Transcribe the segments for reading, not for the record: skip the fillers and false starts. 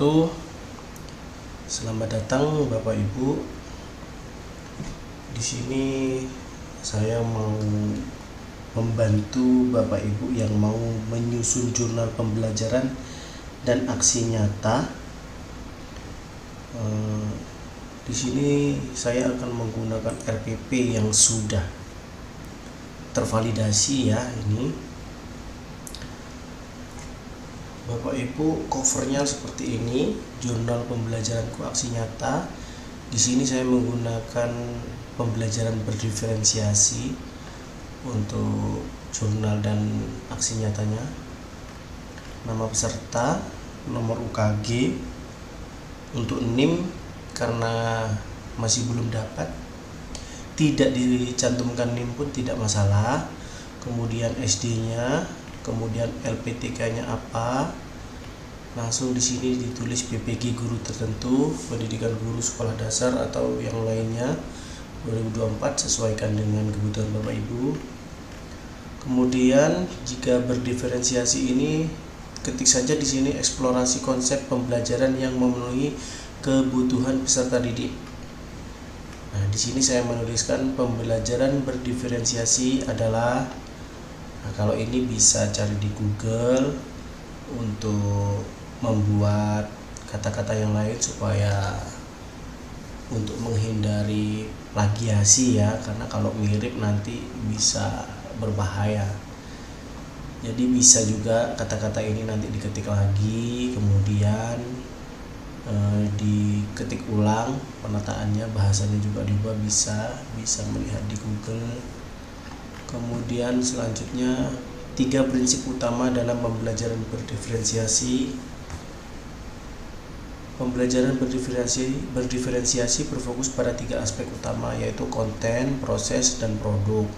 wabarakatuh. Selamat datang Bapak Ibu. Di sini saya mau membantu Bapak Ibu yang mau menyusun jurnal pembelajaran dan aksi nyata. Di sini saya akan menggunakan RPP yang sudah tervalidasi ya ini. Bapak Ibu, covernya seperti ini, jurnal pembelajaranku aksi nyata. Di sini saya menggunakan pembelajaran berdiferensiasi untuk jurnal dan aksi nyatanya. Nama peserta, nomor UKG, untuk NIM karena masih belum dapat, tidak dicantumkan NIM pun tidak masalah. Kemudian SD-nya, kemudian LPTK-nya apa, langsung di sini ditulis BPG guru tertentu, pendidikan guru sekolah dasar atau yang lainnya 2024, sesuaikan dengan kebutuhan Bapak Ibu. Kemudian jika berdiferensiasi ini, ketik saja di sini eksplorasi konsep pembelajaran yang memenuhi kebutuhan peserta didik. Nah, di sini saya menuliskan pembelajaran berdiferensiasi adalah, nah, kalau ini bisa cari di Google untuk membuat kata-kata yang lain supaya untuk menghindari plagiasi ya, karena kalau mirip nanti bisa berbahaya. Jadi bisa juga kata-kata ini nanti diketik lagi, kemudian diketik ulang penataannya, bahasanya juga diubah, bisa melihat di Google. Kemudian selanjutnya 3 prinsip utama dalam pembelajaran berdiferensiasi. Pembelajaran berdiferensiasi berfokus pada 3 aspek utama, yaitu konten, proses, dan produk.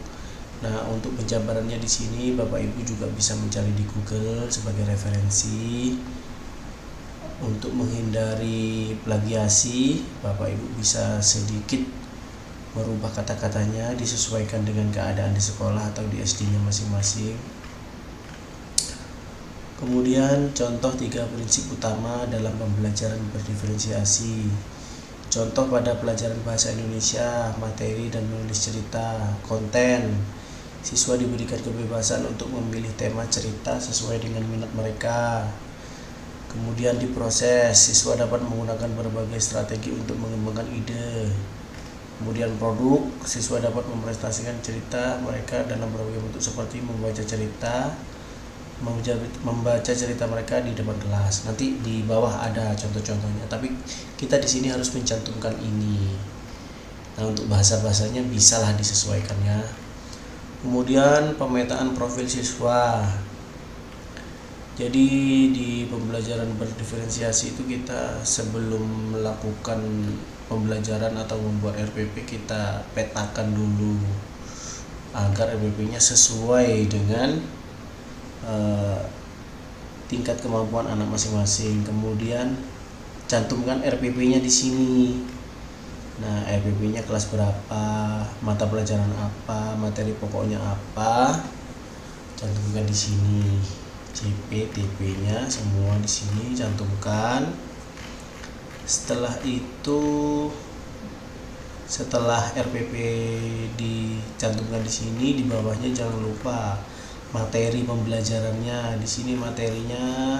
Nah, untuk penjabarannya di sini Bapak Ibu juga bisa mencari di Google sebagai referensi. Untuk menghindari plagiasi, Bapak Ibu bisa sedikit merubah kata-katanya disesuaikan dengan keadaan di sekolah atau di SD-nya masing-masing. Kemudian contoh 3 prinsip utama dalam pembelajaran berdiferensiasi. Contoh pada pelajaran bahasa Indonesia, materi dan menulis cerita. Konten, siswa diberikan kebebasan untuk memilih tema cerita sesuai dengan minat mereka. Kemudian diproses, siswa dapat menggunakan berbagai strategi untuk mengembangkan ide. Kemudian produk, siswa dapat mempresentasikan cerita mereka dalam berbagai bentuk seperti membaca cerita mereka di depan kelas. Nanti di bawah ada contoh-contohnya, tapi kita di sini harus mencantumkan ini. Nah, untuk bahasa-bahasanya bisalah disesuaikan ya. Kemudian pemetaan profil siswa. Jadi di pembelajaran berdiferensiasi itu kita sebelum melakukan pembelajaran atau membuat RPP, kita petakan dulu agar RPP-nya sesuai dengan tingkat kemampuan anak masing-masing. Kemudian cantumkan RPP-nya di sini. Nah, RPP-nya kelas berapa, mata pelajaran apa, materi pokoknya apa, cantumkan di sini. CP, TP-nya semua di sini cantumkan. Setelah itu, setelah RPP dicantumkan di sini, di bawahnya jangan lupa materi pembelajarannya. Di sini materinya,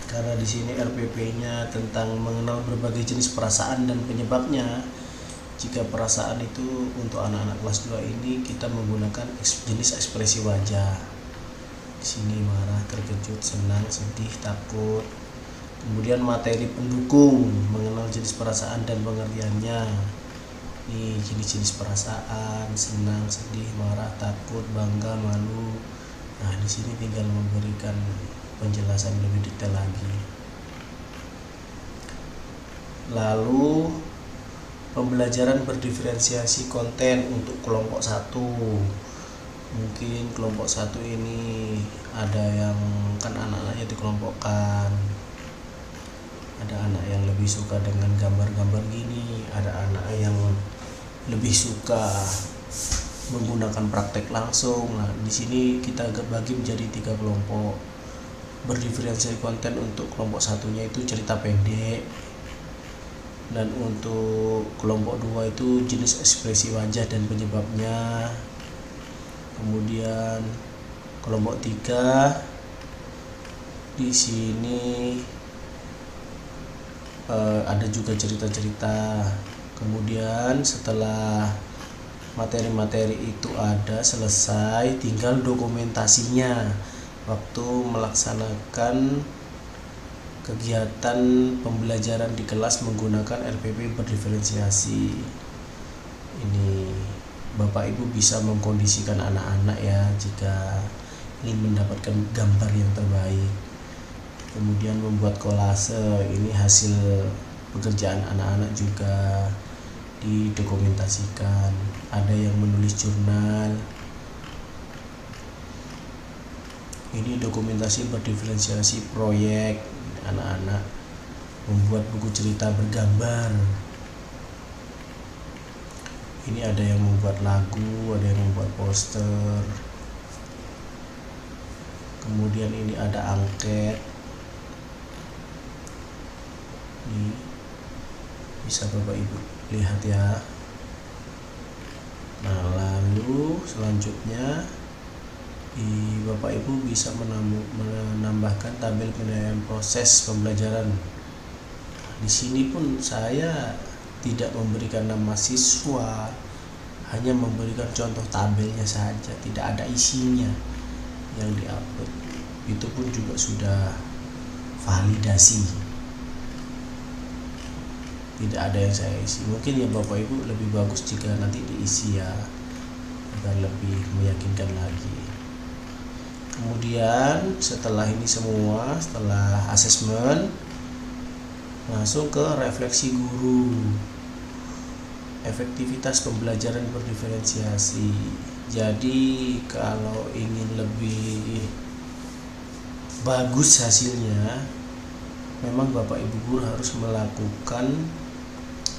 karena di sini RPP-nya tentang mengenal berbagai jenis perasaan dan penyebabnya. Jika perasaan itu untuk anak-anak kelas 2 ini, kita menggunakan jenis ekspresi wajah. Di sini marah, terkejut, senang, sedih, takut. Kemudian materi pendukung, mengenal jenis perasaan dan pengertiannya. Ini jenis-jenis perasaan, senang, sedih, marah, takut, bangga, malu. Nah, di sini tinggal memberikan penjelasan lebih detail lagi. Lalu pembelajaran berdiferensiasi konten untuk kelompok 1. Mungkin kelompok 1 ini ada yang kan anak-anaknya dikelompokkan. Ada anak yang lebih suka dengan gambar-gambar gini, ada anak yang lebih suka menggunakan praktek langsung. Nah, di sini kita bagi menjadi 3 kelompok. berdiferensiasi konten untuk kelompok satunya itu cerita pendek, dan untuk kelompok 2 itu jenis ekspresi wajah dan penyebabnya. Kemudian kelompok 3 di sini ada juga cerita-cerita. Kemudian setelah materi-materi itu ada selesai, tinggal dokumentasinya waktu melaksanakan kegiatan pembelajaran di kelas menggunakan RPP berdiferensiasi. Ini Bapak Ibu bisa mengkondisikan anak-anak ya jika ingin mendapatkan gambar yang terbaik. Kemudian membuat kolase, ini hasil pekerjaan anak-anak juga didokumentasikan. Ada yang menulis jurnal. Ini dokumentasi berdiferensiasi proyek anak-anak membuat buku cerita bergambar. Ini ada yang membuat lagu, ada yang membuat poster. Kemudian ini ada angket. Ini bisa Bapak Ibu lihat ya. Nah, lalu selanjutnya Bapak Ibu bisa menambahkan tabel penilaian proses pembelajaran. Di sini pun saya tidak memberikan nama siswa, hanya memberikan contoh tabelnya saja, tidak ada isinya yang diupload. Itu pun juga sudah validasi, tidak ada yang saya isi. Mungkin ya Bapak Ibu lebih bagus jika nanti diisi ya, agar lebih meyakinkan lagi. Kemudian setelah ini semua, setelah asesmen, langsung ke refleksi guru. Efektivitas pembelajaran berdiferensiasi. Jadi kalau ingin lebih bagus hasilnya, memang Bapak Ibu guru harus melakukan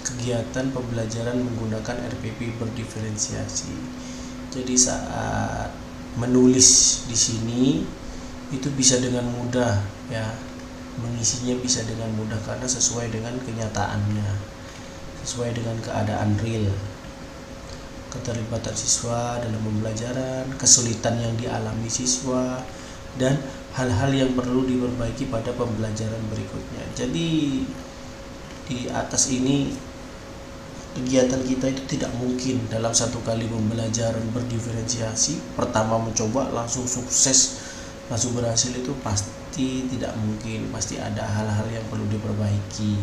kegiatan pembelajaran menggunakan RPP berdiferensiasi. Jadi saat menulis di sini itu bisa dengan mudah ya, mengisinya bisa dengan mudah karena sesuai dengan kenyataannya, sesuai dengan keadaan real. Keterlibatan siswa dalam pembelajaran, kesulitan yang dialami siswa, dan hal-hal yang perlu diperbaiki pada pembelajaran berikutnya. Jadi di atas ini kegiatan kita itu tidak mungkin dalam satu kali pembelajaran berdiferensiasi pertama mencoba langsung sukses, langsung berhasil, itu pasti tidak mungkin. Pasti ada hal-hal yang perlu diperbaiki,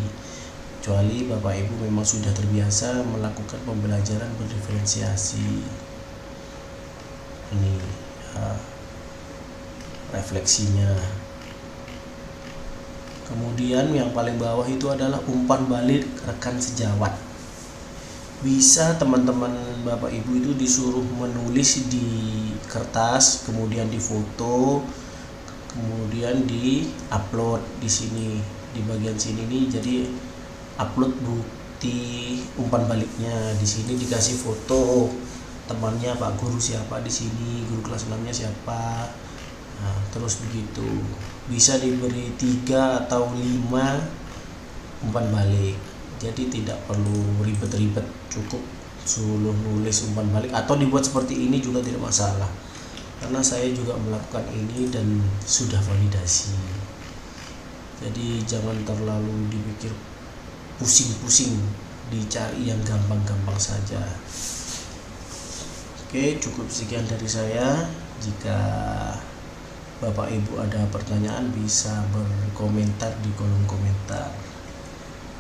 kecuali Bapak Ibu memang sudah terbiasa melakukan pembelajaran berdiferensiasi. Ini refleksinya. Kemudian yang paling bawah itu adalah umpan balik rekan sejawat. Bisa teman-teman Bapak Ibu itu disuruh menulis di kertas, kemudian difoto, kemudian di-upload di sini, di bagian sini nih. Jadi upload bukti umpan baliknya. Di sini dikasih foto temannya, Pak Guru siapa di sini, guru kelas 6-nya siapa. Nah, terus begitu. Bisa diberi 3 atau 5 umpan balik. Jadi tidak perlu ribet-ribet, cukup suruh nulis umpan balik atau dibuat seperti ini juga tidak masalah. Karena saya juga melakukan ini dan sudah validasi. Jadi jangan terlalu dipikir pusing-pusing, dicari yang gampang-gampang saja. Oke, cukup sekian dari saya. Jika Bapak Ibu ada pertanyaan bisa berkomentar di kolom komentar.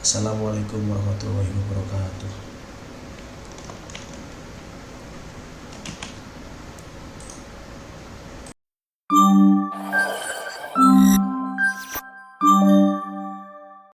Assalamualaikum warahmatullahi wabarakatuh.